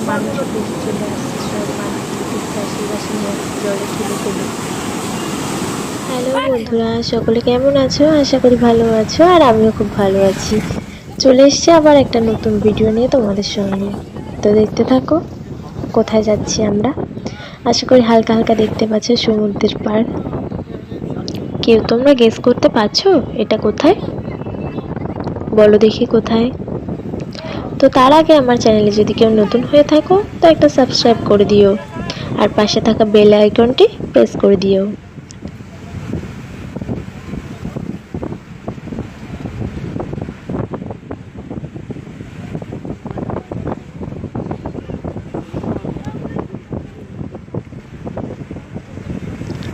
মানুষ বেশি চলে আসছে, সব মানুষ চাষি বাসি নিয়ে জলে ঠেলে ফেলে। হ্যালো বন্ধুরা, সকলে কেমন আছো? আশা করি ভালো আছো, আর আমিও খুব ভালো আছি। চলে এসছি আবার একটা নতুন ভিডিও নিয়ে তোমাদের সঙ্গে। তো দেখতে থাকো কোথায় যাচ্ছি আমরা। আশা করি হালকা হালকা দেখতে পাচ্ছ সমুদ্রের পাড়। কেউ তোমরা গেস করতে পারছো এটা কোথায়? বলো দেখি কোথায়। তো তার আগে আমার চ্যানেলে যদি কেউ নতুন হয়ে থাকো তো একটা সাবস্ক্রাইব করে দিও, আর পাশে থাকা বেল আইকনটি প্রেস করে দিও।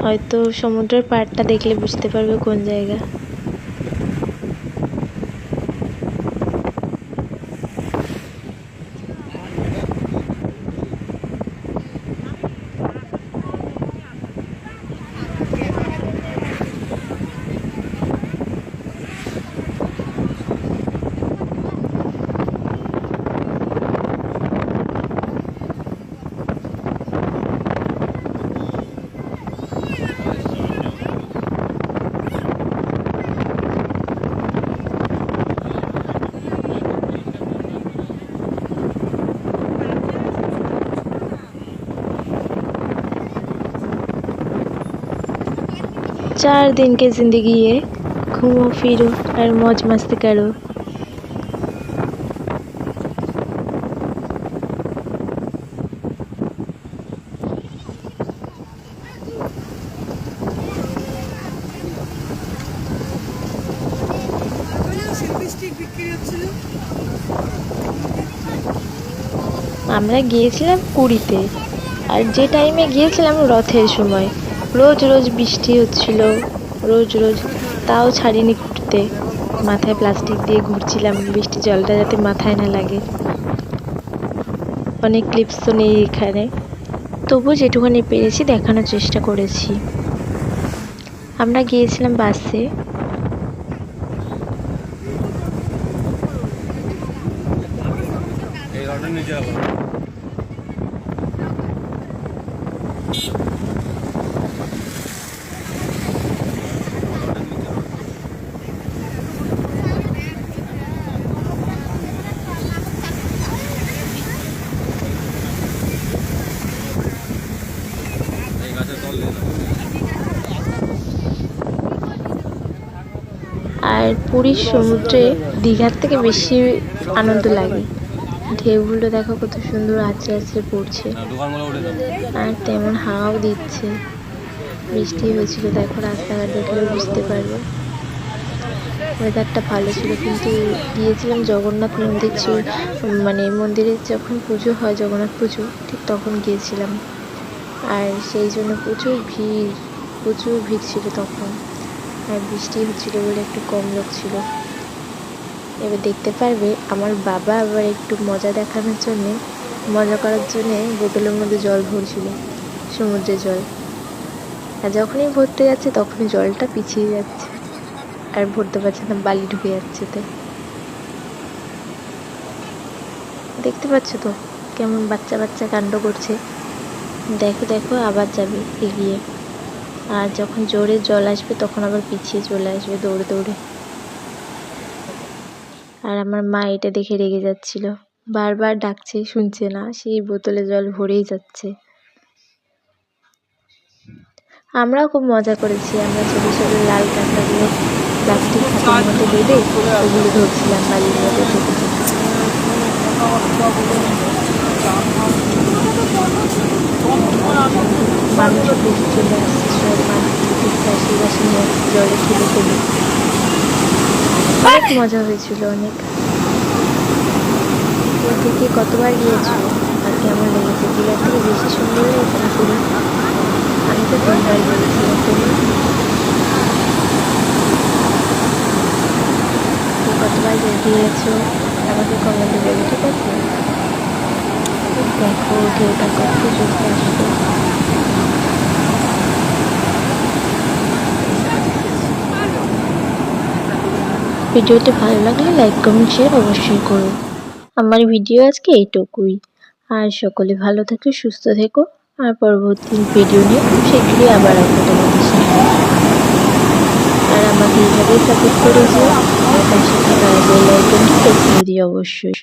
হয়তো সমুদ্রের পাড়টা দেখলে বুঝতে পারবে কোন জায়গা। चार दिन की जिंदगी है, घूमो फिरो और मौज मस्ती करो। আমরা গিয়েছিলাম পুরীতে, আর যে টাইমে গিয়েছিলাম রথের সময় রোজ রোজ বৃষ্টি হচ্ছিল, রোজ রোজ। তাও ছাড়িনি ঘুরতে, মাথায় প্লাস্টিক দিয়ে ঘুরছিলাম বৃষ্টি জলটা যাতে মাথায় না লাগে। অনেক ক্লিপস তো নেই এখানে, তবু যেটুকুনি পেরেছি দেখানোর চেষ্টা করেছি। আমরা গিয়েছিলাম বাসে। আর পুরীর সমুদ্রে দীঘার থেকে বেশি আনন্দ লাগে। ঢেউগুলো দেখো কত সুন্দর আছড়ে আছড়ে পড়ছে, আর তেমন হাওয়াও দিচ্ছে। বৃষ্টি হয়েছিল, দেখো রাস্তাঘাট দেখলে বুঝতে পারবে। ওয়েদারটা ভালো ছিল, কিন্তু গিয়েছিলাম জগন্নাথ মন্দির মানে মন্দিরে যখন পুজো হয়, জগন্নাথ পুজো, ঠিক তখন গিয়েছিলাম। আর সেই জন্য প্রচুর ভিড় ছিল তখন। আর বৃষ্টি হচ্ছিল বলে একটু কম লোক ছিল। এবার দেখতে পারবে আমার বাবা আবার একটু মজা দেখানোর জন্যে, মজা করার জন্যে বোতলের মধ্যে জল ভরছিল, সমুদ্রের জল। আর যখনই ভরতে যাচ্ছে তখনই জলটা পিছিয়ে যাচ্ছে, আর ভরতে পারছে না, বালি ঢুকে যাচ্ছে। তাই দেখতে পাচ্ছ তো কেমন বাচ্চা বাচ্চা কাণ্ড করছে। দেখো দেখো আবার যাবে এগিয়ে, আর যখন জোরে জল আসবে তখন আবার পিছিয়ে চলে আসবে দৌড়ে দৌড়ে। আর আমার মা এটা দেখে রেগে যাচ্ছিল, বারবার ডাকছে শুনছে না, সেই বোতলে জল ভরেই যাচ্ছে। আমরাও খুব মজা করেছি। আমরা ছোটো ছোটো লাল কাঁকড়াগুলো প্লাস্টিক হাতের মধ্যে বেঁধে ওগুলো ধরছিলাম বালির মধ্যে ঢুকে ঢুকে। মানুষ বেশি চলে আসছে, সব মানুষ চাষি বাসি নিয়ে জলে ঠেলে ফেলে। অনেক মজা হয়েছিল, অনেক। থেকে কতবার গিয়েছো আর কেমন লেগেছে? দীঘার থেকে বেশি সুন্দর লেগেছে না পুরী? আমি তো 3বার গিয়েছিলাম। তুমি কতবার গিয়েছো আমাকে কমেন্টে বলো, ঠিক আছে? দেখো ঢেউটা কত জোরে আসছে। ভিডিওটি ভালো লাগলে লাইক কমেন্ট শেয়ার অবশ্যই করো। আমার ভিডিও আজকে এইটুকুই। আর সকলে ভালো থেকো, সুস্থ থেকো। আর পরবর্তী ভিডিও নিয়ে খুব শীঘ্রই আবার আসবো তোমাদের সাথে। আর আমাকে এইভাবেই সাপোর্ট করে যেও। আর পাশে থাকা বেল আইকনটি প্রেস করে দিও অবশ্যই।